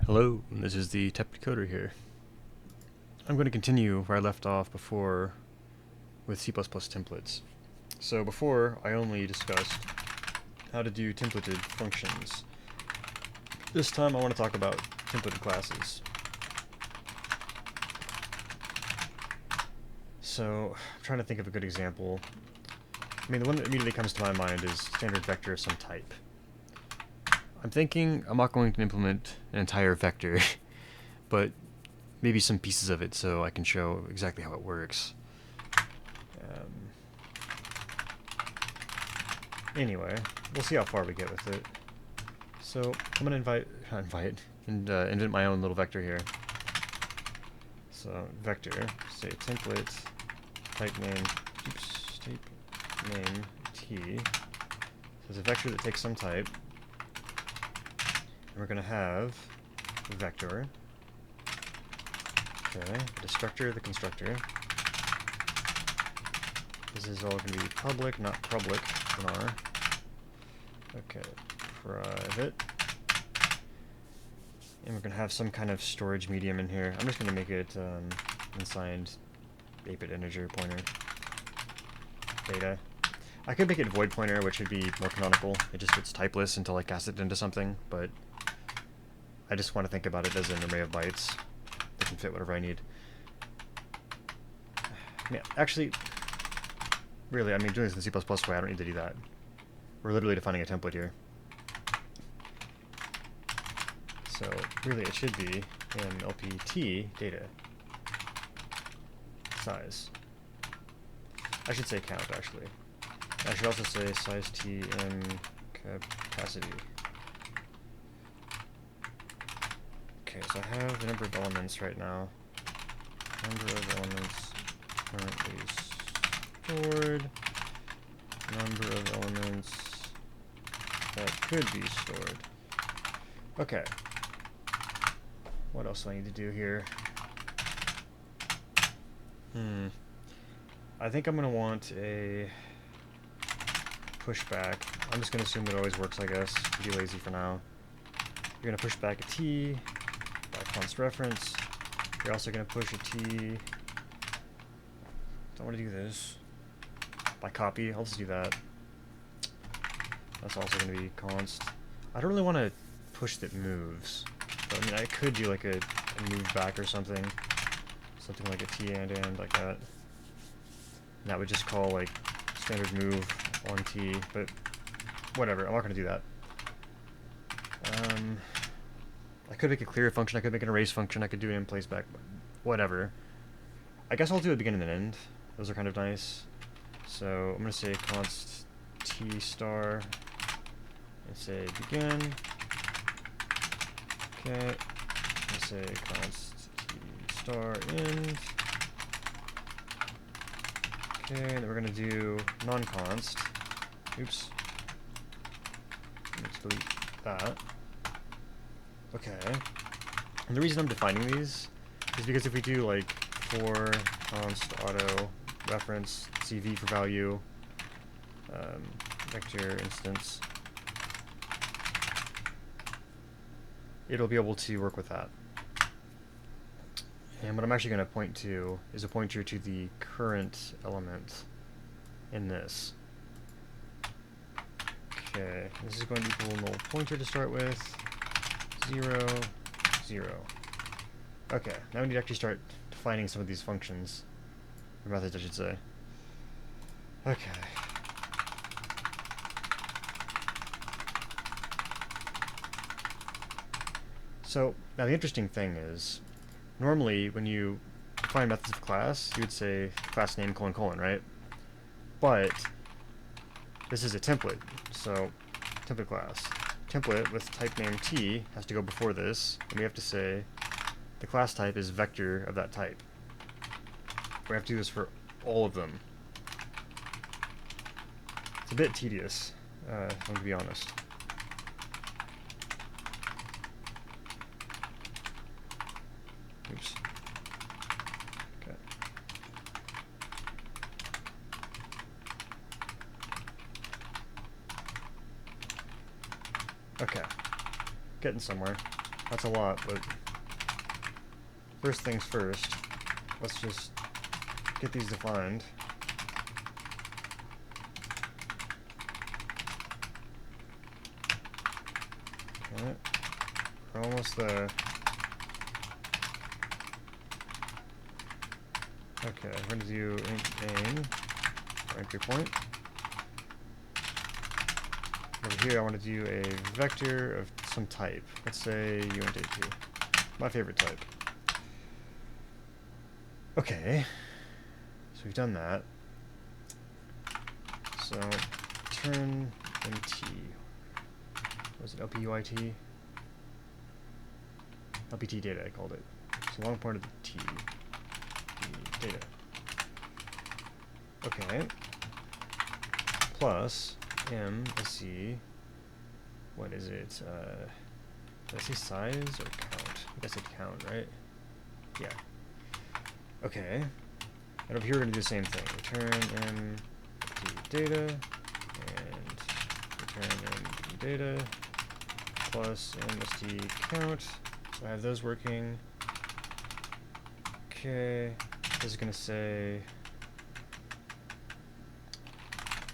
Hello, this is the Tep Decoder here. I'm going to continue where I left off before with C++ templates. So before, I only discussed how to do templated functions. This time I want to talk about templated classes. So, I'm trying to think of a good example. I mean, the one that immediately comes to my mind is standard vector of some type. I'm thinking I'm not going to implement an entire vector, but maybe some pieces of it so I can show exactly how it works. Anyway, we'll see how far we get with it. So I'm going to invent my own little vector here. So vector, say template, type name t. So it's a vector that takes some type. And we're going to have a vector. Okay, the destructor, the constructor. This is all going to be public, not public in R. Okay, private. And we're going to have some kind of storage medium in here. I'm just going to make it unsigned 8-bit integer pointer data. I could make it void pointer, which would be more canonical. It just gets typeless until I cast it into something, but I just want to think about it as an array of bytes that can fit whatever I need. Yeah, actually, really, I mean, doing this in the C++ way, I don't need to do that. We're literally defining a template here. So, really, it should be in LPT data size. I should say count, actually. I should also say size t in capacity. Okay, so I have the number of elements right now. Number of elements currently stored. Number of elements that could be stored. Okay. What else do I need to do here? I think I'm going to want a pushback. I'm just going to assume it always works, I guess. Be lazy for now. You're going to push back a t by const reference. You're also going to push a t. Don't want to do this. By copy, I'll just do that. That's also going to be const. I don't really want to push that moves. But, I mean, I could do like a move back or something. Something like a t and like that. And that would just call like standard move on t, but whatever, I'm not going to do that. I could make a clear function, I could make an erase function, I could do an in place back, whatever. I guess I'll do a begin and an end. Those are kind of nice. So I'm going to say const t star and say begin. Okay. I'm going to say const t star end. Okay, and then we're going to do non-const. Oops. Let's delete that. Okay. And the reason I'm defining these is because if we do like for const auto reference cv for value vector instance, it'll be able to work with that. And what I'm actually going to point to is a pointer to the current element in this. Okay, this is going to equal null pointer to start with. 0, 0. Okay, now we need to actually start defining some of these functions. Or methods, I should say. Okay. So, now the interesting thing is, normally, when you define methods of class, you would say class name : right? But this is a template, so template class. Template with type name t has to go before this, and we have to say the class type is vector of that type. We have to do this for all of them. It's a bit tedious, I'm going to be honest. Oops. Okay. Okay. Getting somewhere. That's a lot, but first things first, let's just get these defined. Okay, we're almost there. Okay, I'm going to do aim, or entry point. Over here I want to do a vector of some type. Let's say uint2. My favorite type. Okay, so we've done that. So turn mt. Was it LPUIT? LPT data I called it. So long point of the T. Data. Okay. Plus sc. What is it? Did I say size or count? I think I said count, right? Yeah. Okay. And over here we're going to do the same thing. Return empty data and return empty data plus mst count. So I have those working. Okay. This is going to say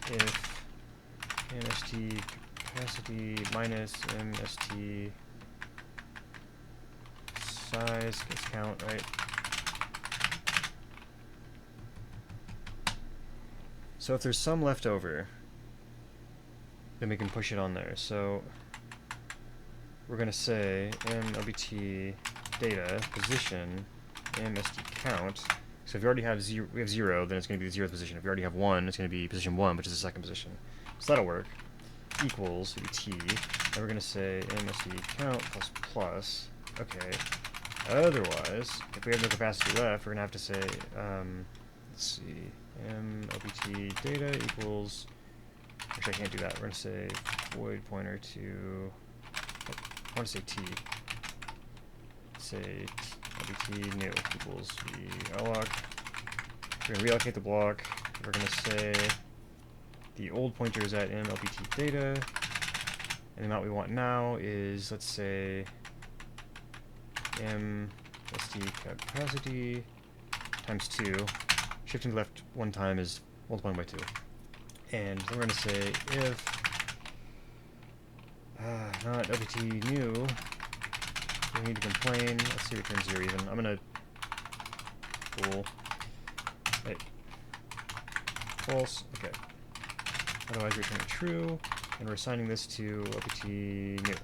if mst capacity minus mst size gets count, right? So if there's some left over, then we can push it on there. So we're going to say mlbt data position mst count. So if you already have zero, we have 0, then it's going to be the 0th position. If you already have 1, it's going to be position 1, which is the second position. So that'll work. Equals t. And we're going to say mst count plus plus. Okay. Otherwise, if we have no capacity left, we're going to have to say, let's see, mlbt data equals, actually I can't do that. We're going to say void pointer to, I want to say t. Say lbt new equals alloc. We're going to reallocate the block. We're going to say the old pointer is at mlbt data, and the amount we want now is, let's say, mst capacity times 2. Shifting left one time is multiplying by 2. And then we're going to say if not lbt new, we need to complain. Let's see, return 0 even. I'm going to cool. Wait. False. Okay. Otherwise, return true, and we're assigning this to lpt new.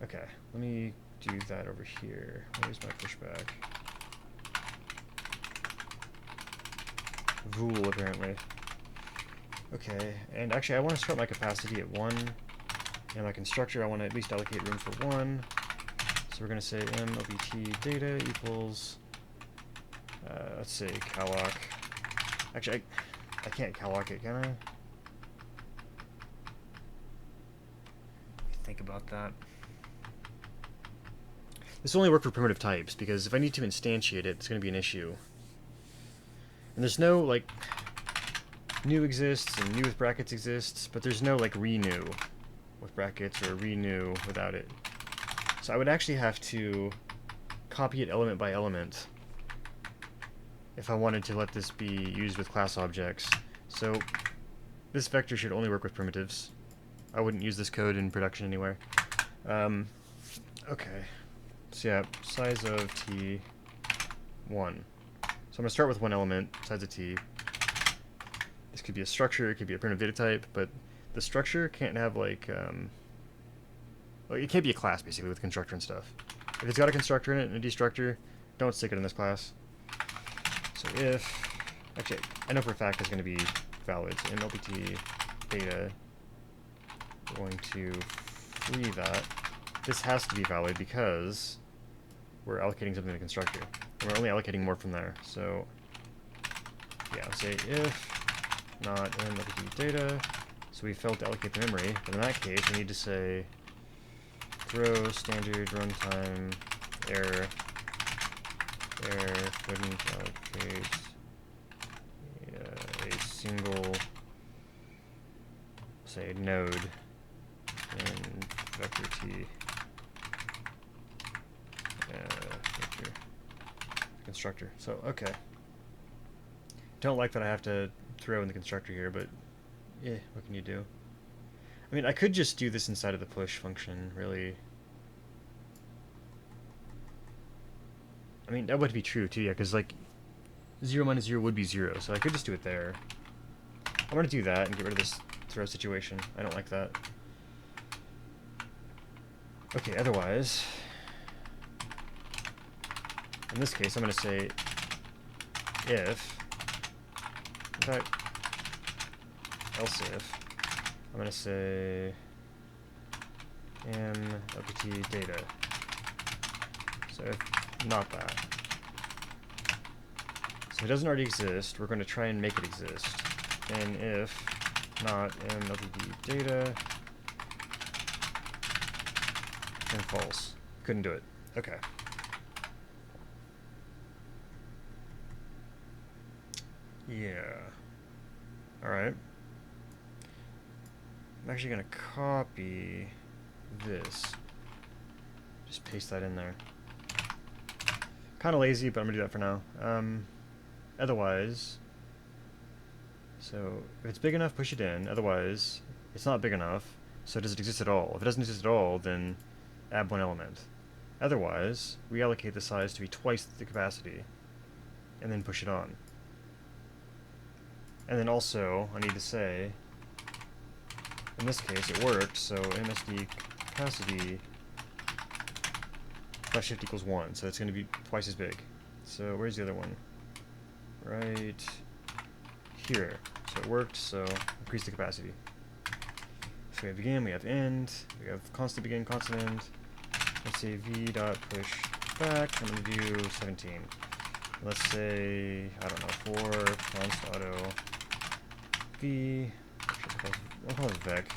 Okay, let me do that over here. Where's my pushback? Vool, apparently. Okay, and actually I want to start my capacity at 1, and my constructor I want to at least allocate room for 1. So we're going to say mlbt data equals, let's say calloc. Actually, I can't calloc it, can I? Think about that. This will only work for primitive types, because if I need to instantiate it, it's going to be an issue. And there's no, like, new exists and new with brackets exists, but there's no, like, renew with brackets or renew without it. So I would actually have to copy it element by element if I wanted to let this be used with class objects. So this vector should only work with primitives. I wouldn't use this code in production anywhere. Okay. So yeah, size of t 1. So I'm going to start with one element, size of t. This could be a structure, it could be a primitive data type, but the structure can't have, like, well, it can't be a class, basically, with constructor and stuff. If it's got a constructor in it and a destructor, don't stick it in this class. So if, actually, I know for a fact it's going to be valid. So in lpt data, we're going to free that. This has to be valid because we're allocating something to the constructor. And we're only allocating more from there. So, yeah, I'll say if not in lpt data. So we failed to allocate the memory. But in that case, we need to say throw standard runtime error couldn't allocate a single, say, node in vector t. constructor. So, okay. Don't like that I have to throw in the constructor here, but what can you do? I mean, I could just do this inside of the push function, really. I mean, that would be true too, yeah, because like 0 minus 0 would be 0, so I could just do it there. I'm going to do that and get rid of this throw situation. I don't like that. Okay, otherwise, in this case, I'm going to say if, in fact, else if, I'm going to say wpt data. So if not that. So if it doesn't already exist, we're going to try and make it exist. And if not wpt data, and false. Couldn't do it. Okay. Yeah. Alright. I'm actually going to copy this. Just paste that in there. Kind of lazy, but I'm going to do that for now. Otherwise, so if it's big enough, push it in. Otherwise, it's not big enough. So does it exist at all? If it doesn't exist at all, then add one element. Otherwise, reallocate the size to be twice the capacity, and then push it on. And then also, I need to say, in this case, it worked, so MSD capacity plus shift equals 1, so it's going to be twice as big. So where's the other one? Right here. So it worked, so increase the capacity. So we have begin, we have end, we have constant begin, constant end. Let's say v dot push back. I'm going to do 17. Let's say, I don't know, 4 const auto v. I'll call this vec.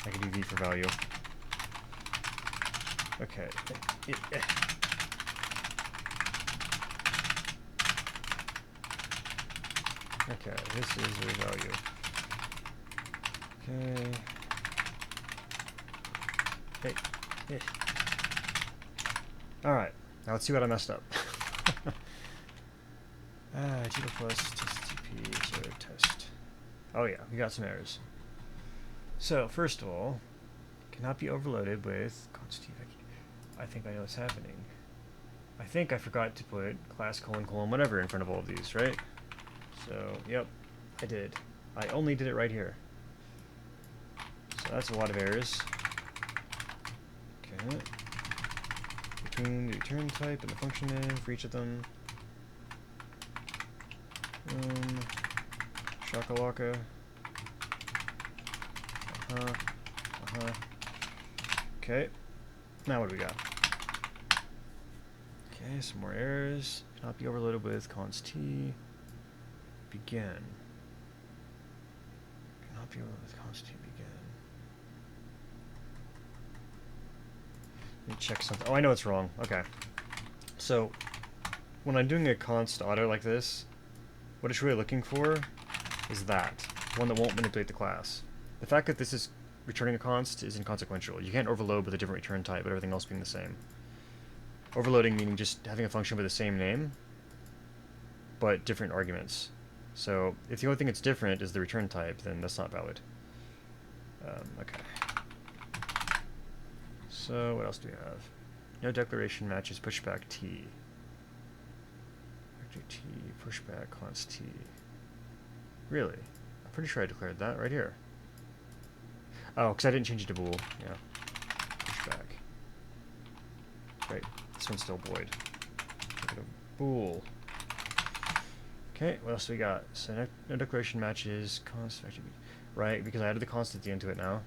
I can do v for value. Okay. Okay, this is the value. Okay. Hey. Alright, now let's see what I messed up. Gita plus test TP, so test. Oh yeah, we got some errors. So, first of all, cannot be overloaded with const t. I think I know what's happening. I think I forgot to put class : whatever in front of all of these, right? So, yep, I did. I only did it right here. So that's a lot of errors. Okay. Between the return type and the function name for each of them. Shakalaka. Okay. Now what do we got? Okay, some more errors. Cannot be overloaded with const t. Begin. Cannot be overloaded with const t begin. Let me check something. Oh, I know it's wrong. Okay. So, when I'm doing a const auto like this, what it's really looking for is that. One that won't manipulate the class. The fact that this is returning a const is inconsequential. You can't overload with a different return type, but everything else being the same. Overloading meaning just having a function with the same name, but different arguments. So if the only thing that's different is the return type, then that's not valid. Okay. So what else do we have? No declaration matches pushback t. Vector t, pushback const t. Really? I'm pretty sure I declared that right here. Oh, because I didn't change it to bool. Yeah. Pushback. Right. This one's still void. Look at a bool. Okay, what else do we got? So no declaration matches const. Right, because I added the const at the end to it now.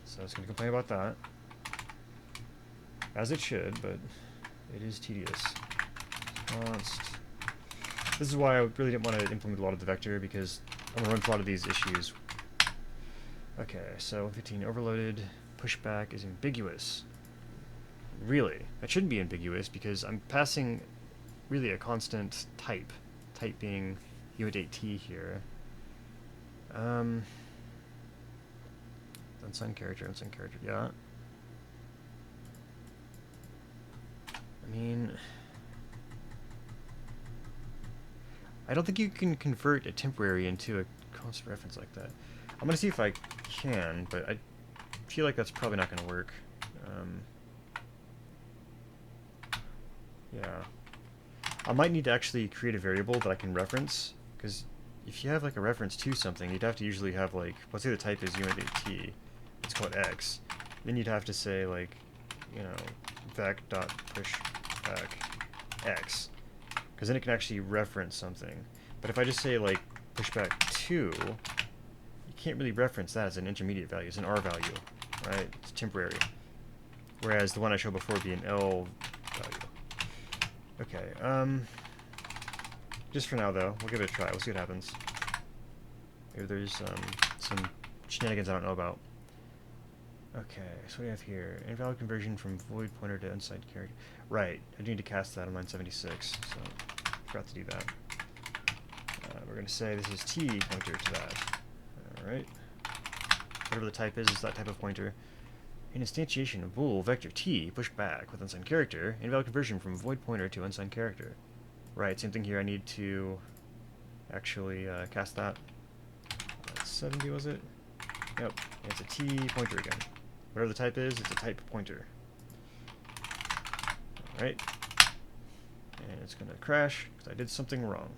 So it's going to complain about that. As it should, but it is tedious. Const. This is why I really didn't want to implement a lot of the vector, because I'm going to run into a lot of these issues. Okay, so 15 overloaded. Pushback is ambiguous. Really? That shouldn't be ambiguous, because I'm passing really a constant type. Type being unit t here. Unsigned character, yeah. I mean, I don't think you can convert a temporary into a constant reference like that. I'm gonna see if I can, but I feel like that's probably not gonna work. Yeah. I might need to actually create a variable that I can reference, because if you have like a reference to something, you'd have to usually have like, let's say the type is UNT, let's call it X. Then you'd have to say like, you know, vec.pushback X, because then it can actually reference something. But if I just say like pushback 2, you can't really reference that as an intermediate value, it's an R value, right? It's temporary. Whereas the one I showed before would be an L value. Okay, just for now though, we'll give it a try, we'll see what happens. Maybe there's some shenanigans I don't know about. Okay, so what do we have here? Invalid conversion from void pointer to unsigned character. Right, I do need to cast that on line 76, so forgot to do that. We're going to say this is T pointer to that. Alright. Whatever the type is that type of pointer. An instantiation of bool vector T pushed back with unsigned character. Invalid conversion from void pointer to unsigned character. Right, same thing here. I need to actually cast that. 70 was it? Yep, it's a T pointer again. Whatever the type is, it's a type pointer. Alright. And it's going to crash because I did something wrong.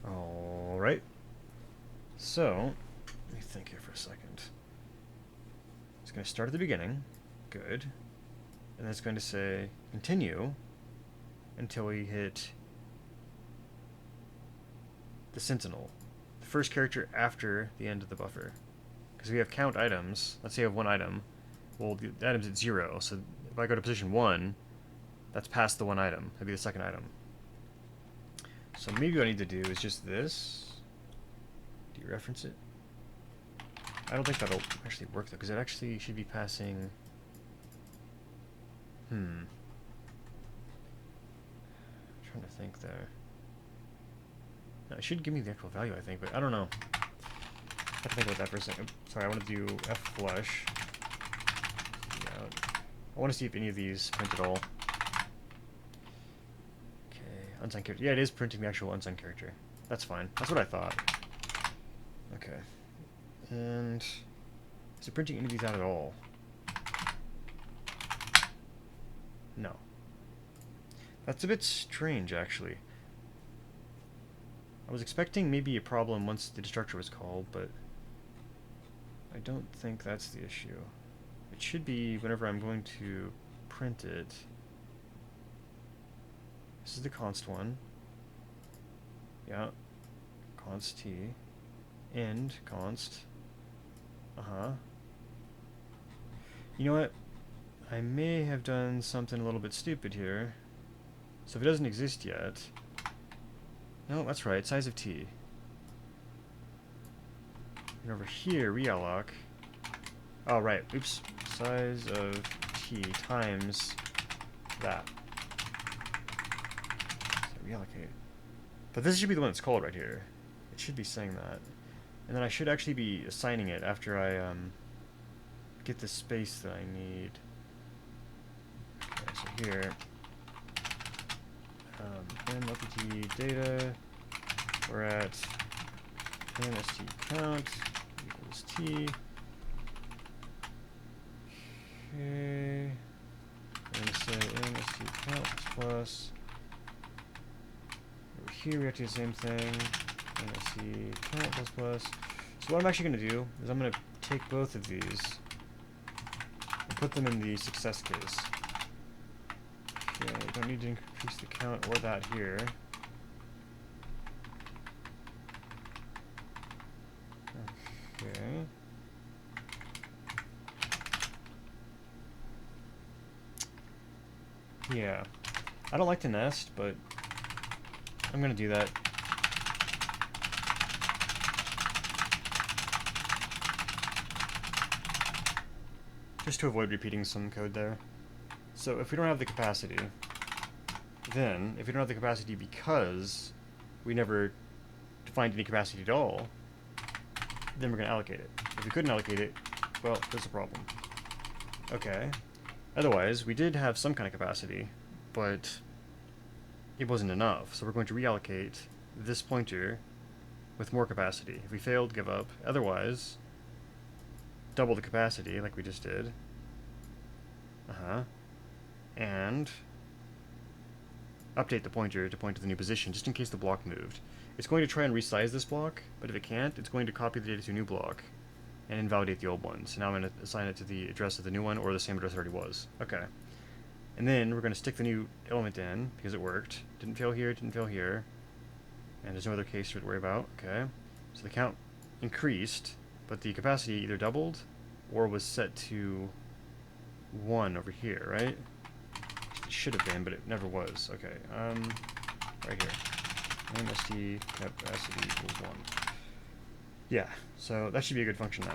Alright. So, let me think here for a second. It's going to start at the beginning. Good. And then it's going to say continue until we hit the sentinel. The first character after the end of the buffer. Because we have count items. Let's say I have one item. Well, the item's at 0. So if I go to position 1, that's past the one item. That'd be the second item. So maybe what I need to do is just this. Dereference it. I don't think that'll actually work though, because it actually should be passing. I'm trying to think there. No, it should give me the actual value, I think, but I don't know. I have to think about that for a second. Sorry, I want to do F flush. Yeah, I want to see if any of these print at all. Okay, unsigned character. Yeah, it is printing the actual unsigned character. That's fine. That's what I thought. Okay. And is it printing any of these out at all? No. That's a bit strange, actually. I was expecting maybe a problem once the destructor was called, but I don't think that's the issue. It should be whenever I'm going to print it. This is the const one. Yeah. Const t. End const. You know what? I may have done something a little bit stupid here. So if it doesn't exist yet... No, that's right, size of t. And over here, realloc. Oh, right, oops. Size of t times that. So reallocate. But this should be the one that's called right here. It should be saying that. And then I should actually be assigning it after I get the space that I need. Okay, so here, nLPT data, we're at nst count equals t. Okay, I'm going to say nst count plus. Over here we have to do the same thing. nst count plus plus. So what I'm actually going to do is I'm going to take both of these and put them in the success case. Okay, don't need to increase the count or that here. Okay. Yeah. I don't like to nest, but I'm gonna do that. Just to avoid repeating some code there. So if we don't have the capacity, then, if we don't have the capacity because we never defined any capacity at all, then we're going to allocate it. If we couldn't allocate it, well, there's a problem. Okay. Otherwise, we did have some kind of capacity, but it wasn't enough. So we're going to reallocate this pointer with more capacity. If we failed, give up. Otherwise, double the capacity like we just did. And update the pointer to point to the new position, just in case the block moved. It's going to try and resize this block, but if it can't, it's going to copy the data to a new block and invalidate the old one. So now I'm going to assign it to the address of the new one, or the same address it already was. Okay. And then we're going to stick the new element in, because it worked. Didn't fail here, didn't fail here. And there's no other case to worry about. Okay. So the count increased, but the capacity either doubled or was set to 1 over here, right? It should have been, but it never was. Okay, right here. MST capacity equals 1. Yeah, so that should be a good function now.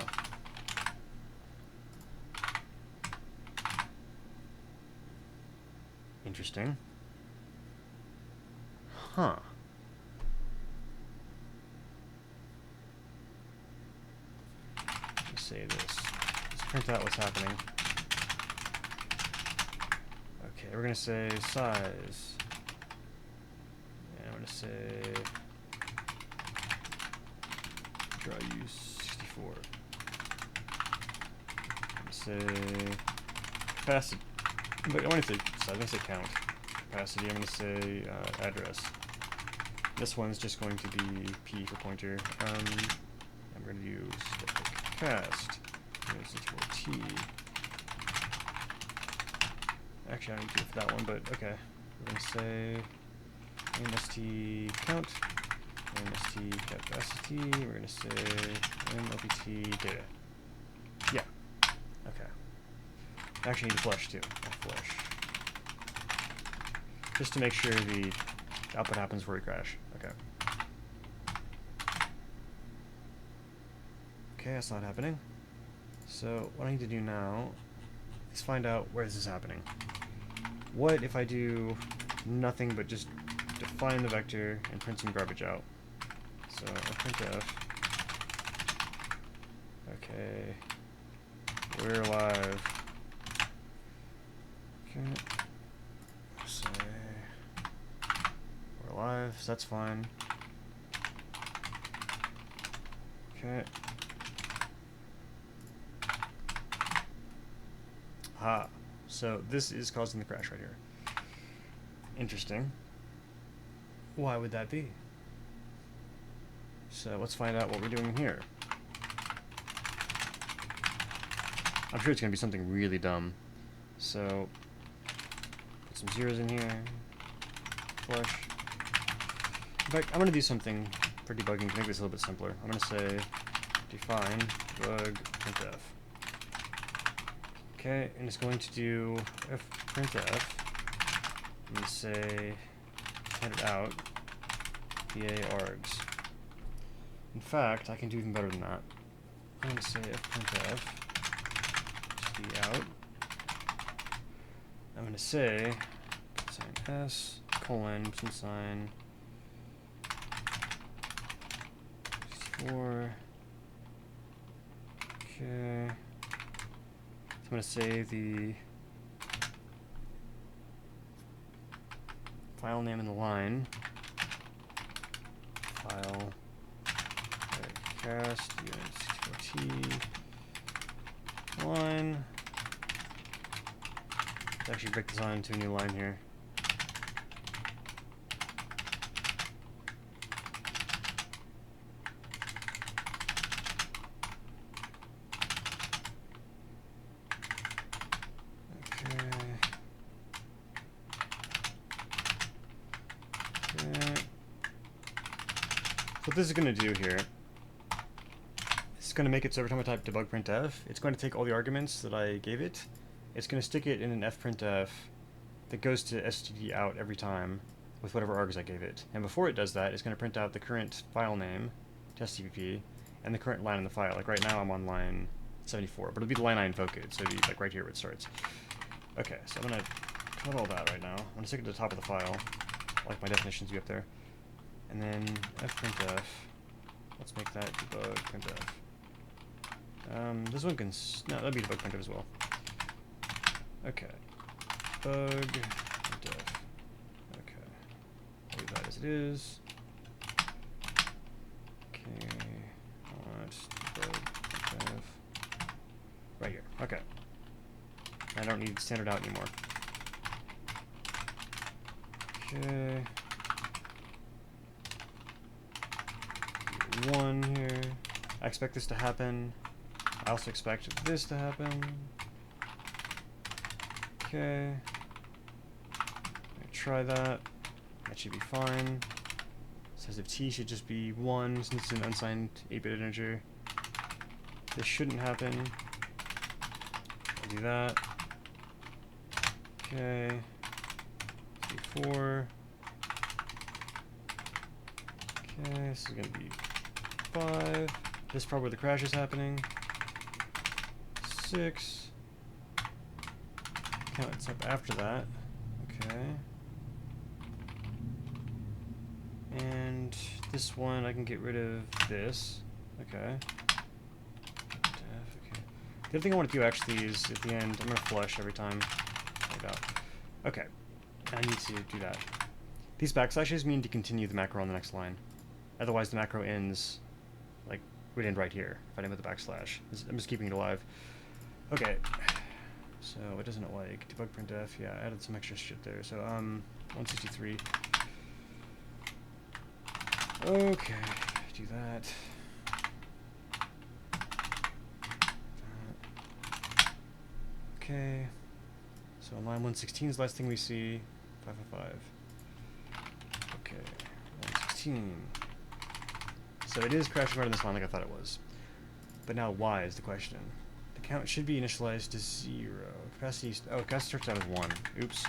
Interesting. Huh. Let's say this. Let's print out what's happening. Okay, we're going to say size. And I'm going to say draw use 64. I'm going to say capacity. But I want to say size. I'm going to say count. Capacity. I'm going to say address. This one's just going to be P for pointer. I'm going to use cast. I'm going to use for T. Actually, I don't need to do it for that one, but okay. We're going to say MST count, MST capacity, we're going to say MLPT data. Yeah. Okay. I actually need to flush too. I'll flush. Just to make sure the output happens before we crash. Okay. Okay, that's not happening. So what I need to do now is find out where this is happening. What if I do nothing but just define the vector and print some garbage out? So I'll printf. Okay. We're alive. Okay. Say we're alive, so that's fine. Okay. Ah. So this is causing the crash right here. Interesting. Why would that be? So let's find out what we're doing here. I'm sure it's going to be something really dumb. So put some zeros in here. Flush. In fact, I'm going to do something for debugging to make this a little bit simpler. I'm going to say define bug printf. Okay, and it's going to do printf. I'm going to say head out PA args. In fact, I can do even better than that. I'm going to say printf out. I'm going to say sign s colon sign 64. Okay. I'm going to say the file name in the line. File cast unit64t line. Let's actually break this line into a new line here. What this is going to do here, it's going to make it so every time I type debug printf, it's going to take all the arguments that I gave it, it's going to stick it in an fprintf that goes to std out every time with whatever args I gave it. And before it does that, it's going to print out the current file name, testcpp, and the current line in the file. Like right now I'm on line 74, but it'll be the line I invoked, so it'll be like right here where it starts. Okay, so I'm going to cut all that right now. I'm going to stick it to the top of the file, like my definitions be up there. And then fprintf, let's make that debug printf. This one can, no, that'll be debug printf as well. Okay, bug printf, okay. as it is. Okay, let's debug right here. Okay, I don't need standard out anymore. Okay, 1 here. I expect this to happen. I also expect this to happen. Okay. Try that. That should be fine. Says if t should just be 1 since it's an unsigned 8-bit integer. This shouldn't happen. I'll do that. Okay. 4. Okay, this is gonna be 5. This is probably where the crash is happening. 6. Count it's up after that. Okay. And this one, I can get rid of this. Okay. Okay. The other thing I want to do actually is at the end, I'm going to flush every time. Like that. Okay. I need to do that. These backslashes mean to continue the macro on the next line. Otherwise, the macro ends, like, would end right here if I didn't put the backslash. I'm just keeping it alive. Okay. So, what doesn't it like? Debug printf. Yeah, I added some extra shit there. So, 163. Okay, do that. Okay. So on line 116 is the last thing we see. 555. Okay, 116. So it is crashing right on this line like I thought it was. But now why is the question. The count should be initialized to 0. Capacity, capacity starts out as 1. Oops.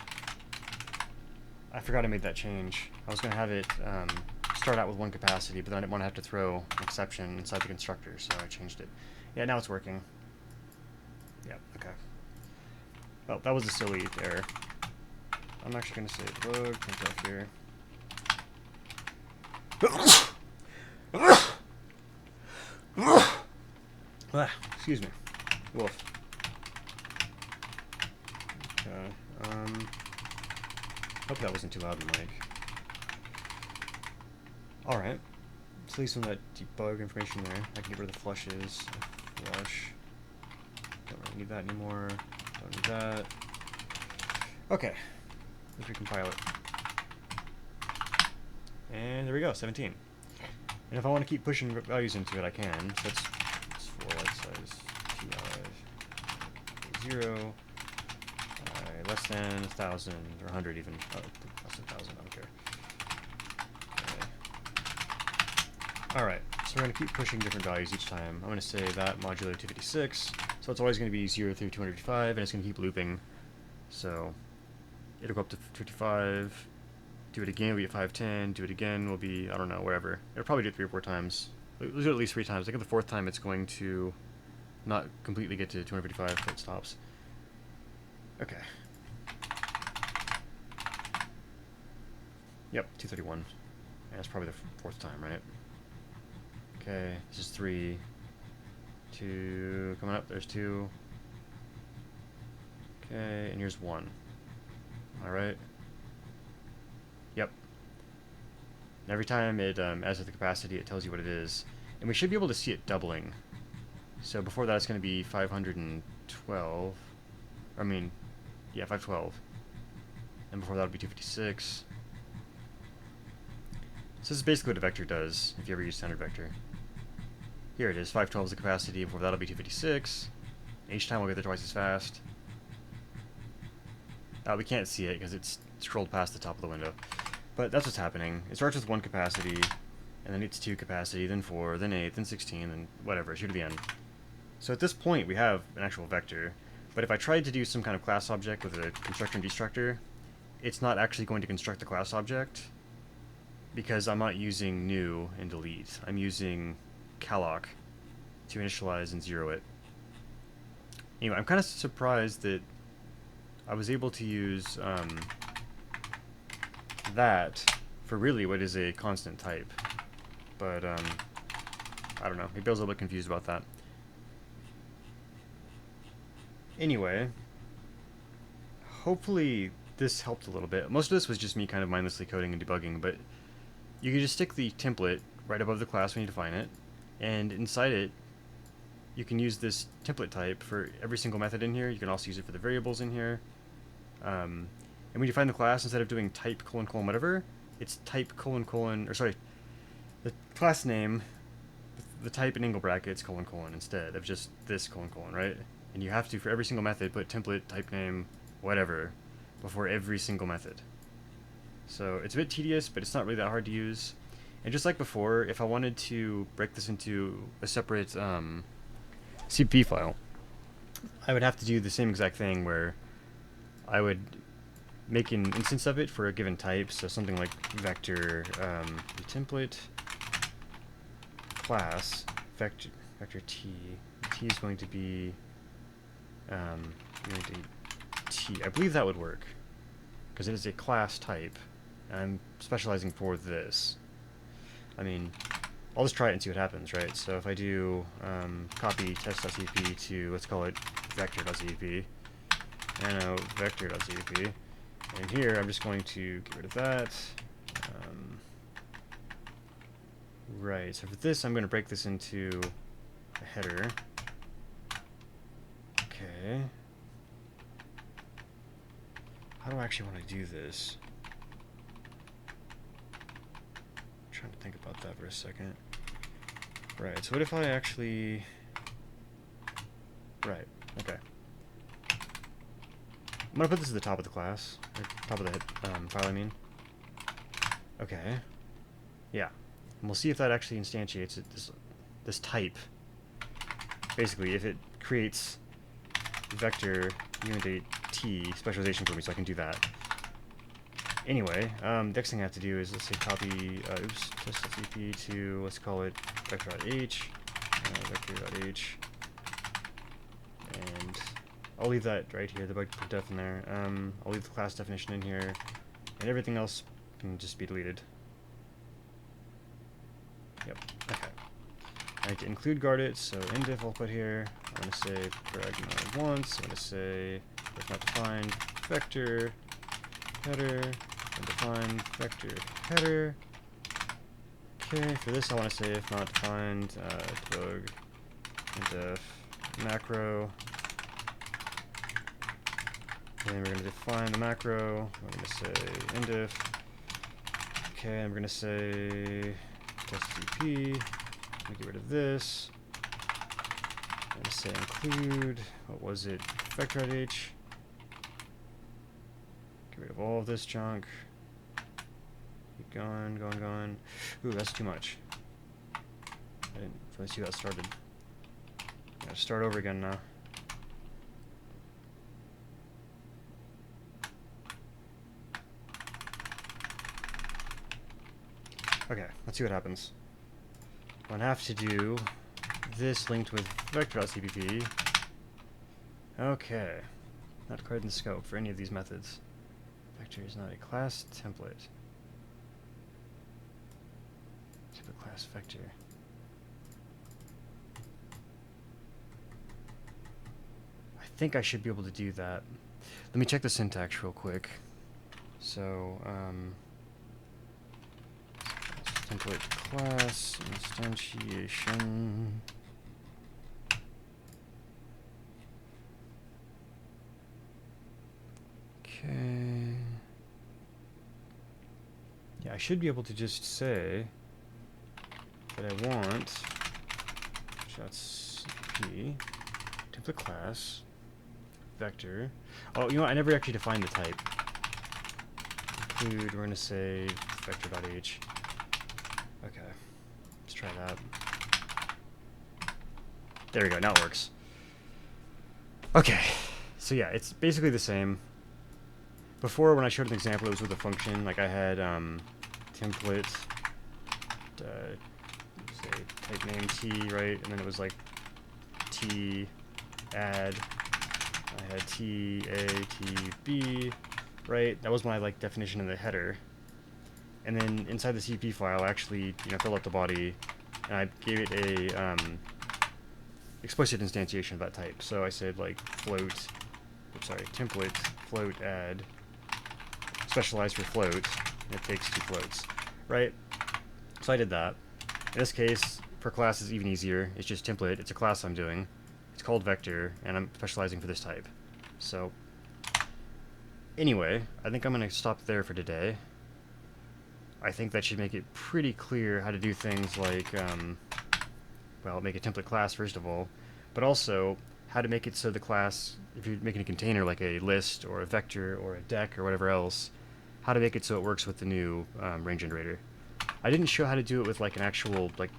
I forgot I made that change. I was going to have it start out with 1 capacity, but then I didn't want to have to throw an exception inside the constructor, so I changed it. Yeah, now it's working. Yep, okay. Well, that was a silly error. I'm actually going to say debug printf here. Excuse me. Wolf. Okay. Hope that wasn't too loud in the mic. Alright. Let's leave some of that debug information there. I can get rid of the flushes. Flush. Don't really need that anymore. Don't need that. Okay. Let's recompile it. And there we go, 17. And if I want to keep pushing values into it, I can. So that's 4 light size. 0. Less than 1,000 or 100 even. Oh, less than 1,000. I don't care. Okay. All right. So we're going to keep pushing different values each time. I'm going to say that modulo 256. So it's always going to be 0 through 255, and it's going to keep looping. So it'll go up to 55. Do it again, we'll be at 510. Do it again, we'll be, I don't know, whatever. It'll probably do it 3 or 4 times. We'll do it at least 3 times. I think the 4th time it's going to not completely get to 255 until it stops. Okay. Yep, 231. Yeah, that's probably the 4th time, right? Okay, this is 3. 2, coming up, there's 2. Okay, and here's 1. Alright. Yep. And every time it adds to the capacity, it tells you what it is. And we should be able to see it doubling. So before that, it's going to be 512. I mean, yeah, 512. And before that, it'll be 256. So this is basically what a vector does, if you ever use standard vector. Here it is, 512 is the capacity, before that'll be 256. Each time we'll get there twice as fast. We can't see it because it's scrolled past the top of the window. But that's what's happening. It starts with 1 capacity, and then it's 2 capacity, then 4, then 8, then 16, then whatever, shoot to the end. So at this point, we have an actual vector. But if I tried to do some kind of class object with a constructor and destructor, it's not actually going to construct the class object, because I'm not using new and delete. I'm using calloc to initialize and 0 it. Anyway, I'm kind of surprised that I was able to use that for really what is a constant type. But, I don't know. Maybe I was a little bit confused about that. Anyway, hopefully this helped a little bit. Most of this was just me kind of mindlessly coding and debugging, but you can just stick the template right above the class when you define it, and inside it, you can use this template type for every single method in here. You can also use it for the variables in here. And when you define the class, instead of doing type : whatever, it's type : or sorry, the class name, the type in angle brackets : instead of just this : right? And you have to, for every single method, put template, type name, whatever, before every single method. So it's a bit tedious, but it's not really that hard to use. And just like before, if I wanted to break this into a separate CPP file, I would have to do the same exact thing where I would make an instance of it for a given type, so something like vector template class vector t. T is going to be t. I believe that would work because it is a class type, and I'm specializing for this. I mean, I'll just try it and see what happens, right? So if I do copy test.cpp to, let's call it vector.cpp, and vector.cpp, and here I'm just going to get rid of that. Right, so for this I'm going to break this into a header. Okay. How do I actually want to do this? I'm trying to think about that for a second. Right, so what if I actually... Right, okay. I'm going to put this at the top of the class, or top of the file, I mean. Okay. Yeah. And we'll see if that actually instantiates it, this type. Basically, if it creates vector unidate t specialization for me, so I can do that. Anyway, the next thing I have to do is, let's say, copy test.cp to, let's call it vector.h, vector.h, and I'll leave that right here, the def in there. I'll leave the class definition in here, and everything else can just be deleted. Yep, okay. I need to include guard it, so indiff I'll put here. I'm going to say pragma once. I'm going to say if not defined vector header, and define vector header. Okay, for this I want to say if not defined debug indiff macro. And then we're going to define the macro. We're going to say indiff. Okay, and we're going to say testcp. Let me get rid of this. I'm going to say include, what was it, vector.h. Get rid of all of this junk. Keep going, going, going. Ooh, that's too much. I didn't really see how that started. Gotta start over again now. Okay, let's see what happens. I'm going to have to do this linked with vector.cpp. Okay. Not quite in scope for any of these methods. Vector is not a class template. Template class vector. I think I should be able to do that. Let me check the syntax real quick. So, template class instantiation. Okay. Yeah, I should be able to just say that I want .cp template class vector. Oh, you know what? I never actually defined the type. Include. We're gonna say vector.h. Okay, let's try that. There we go, now it works. Okay, so yeah, it's basically the same. Before, when I showed an example, it was with a function. Like I had template, say type name t, right? And then it was like t add. I had t a t b, right? That was my like definition in the header. And then inside the CP file, I actually, filled out the body, and I gave it a explicit instantiation of that type. So I said like template float add, specialized for float, and it takes 2 floats, right? So I did that. In this case, per class is even easier. It's just template. It's a class I'm doing. It's called vector, and I'm specializing for this type. So anyway, I think I'm going to stop there for today. I think that should make it pretty clear how to do things like, well, make a template class first of all, but also how to make it so the class, if you're making a container like a list or a vector or a deck or whatever else, how to make it so it works with the new range generator. I didn't show how to do it with like an actual, like,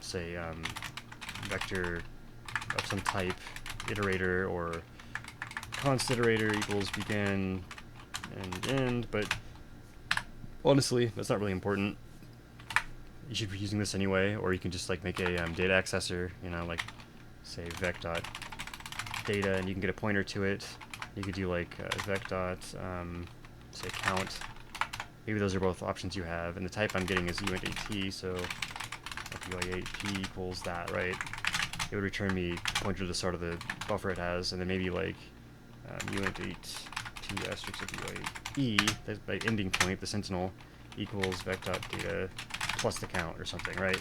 say, vector of some type, iterator or const iterator equals begin and end, but honestly, that's not really important. You should be using this anyway, or you can just like make a data accessor, you know, like say vec.data, and you can get a pointer to it. You could do like vec dot say count. Maybe those are both options you have, and the type I'm getting is uint8p, so UI8p equals that, right? It would return me a pointer to the start of the buffer it has, and then maybe like uint8p asterisk of UI8e, that's by ending point, the sentinel, equals vec.data plus the count or something, right?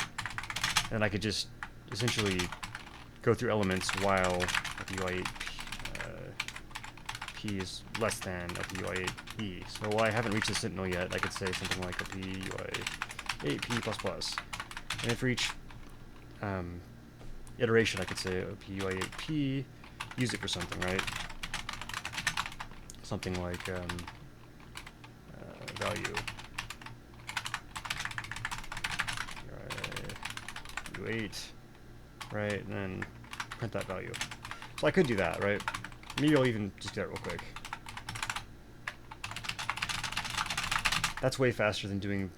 And I could just essentially go through elements while UI8 p is less than a UI8e. So while I haven't reached the sentinel yet, I could say something like a UI8p plus plus. And then for each iteration, I could say a UI8p, use it for something, right? Something like value. U8, right, and then print that value. So I could do that, right? Maybe I'll even just do that real quick. That's way faster than doing...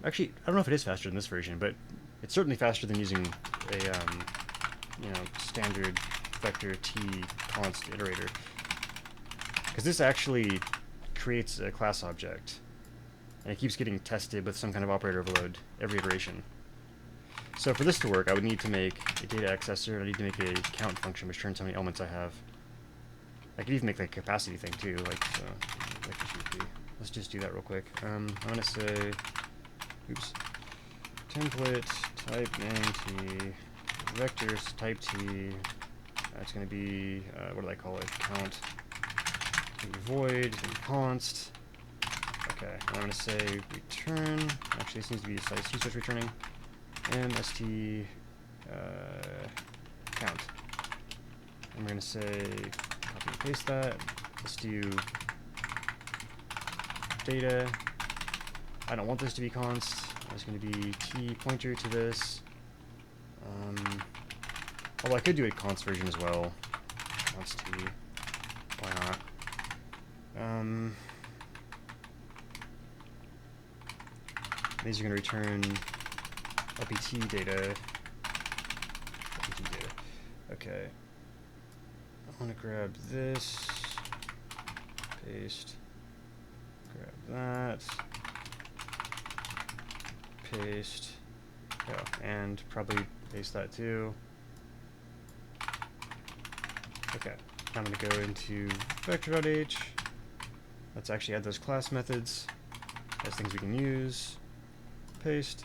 Actually, I don't know if it is faster than this version, but it's certainly faster than using a, you know, standard vector t const iterator. Because this actually creates a class object, and it keeps getting tested with some kind of operator overload every iteration. So for this to work, I would need to make a data accessor, and I need to make a count function which turns how many elements I have. I could even make like a capacity thing too, like let's just do that real quick. I'm gonna say, oops, template type name t, vectors type t. That's gonna be what do I call it? Count. Void and const. Okay, and I'm gonna say return. Actually, this needs to be a size t switch returning. mst count. I'm going to say copy and paste that. Let's do data. I don't want this to be const. It's going to be t pointer to this. Although I could do a const version as well. Const t. Why not? These are going to return LPT data. LPT data. Okay. I want to grab this. Paste. Grab that. Paste. Oh, and probably paste that too. Okay. I'm going to go into vector.h. Let's actually add those class methods as things we can use. Paste.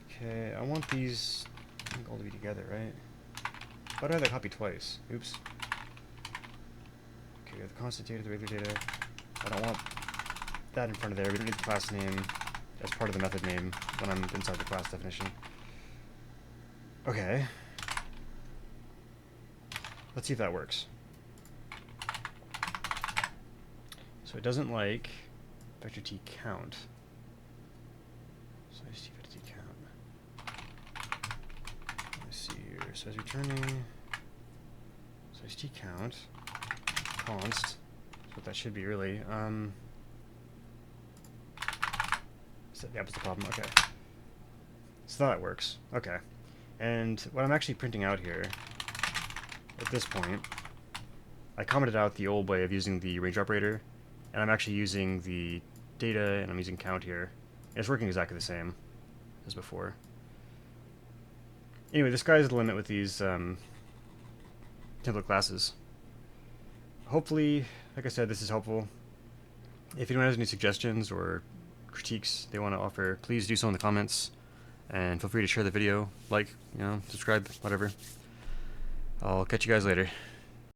Okay, I want these all to be together, right? Why do I have that copy twice? Oops. Okay, we have the constant data, the regular data. I don't want that in front of there. We don't need the class name as part of the method name when I'm inside the class definition. Okay. Let's see if that works. So it doesn't like vector t count. So I see vector t count. Let's see here. So it's returning. So it's t count. Const. That's what that should be really. So that was the problem. Okay. So that works. Okay. And what I'm actually printing out here at this point, I commented out the old way of using the range operator. And I'm actually using the data, and I'm using count here. And it's working exactly the same as before. Anyway, the sky's the limit with these template classes. Hopefully, like I said, this is helpful. If anyone has any suggestions or critiques they want to offer, please do so in the comments, and feel free to share the video, like, subscribe, whatever. I'll catch you guys later.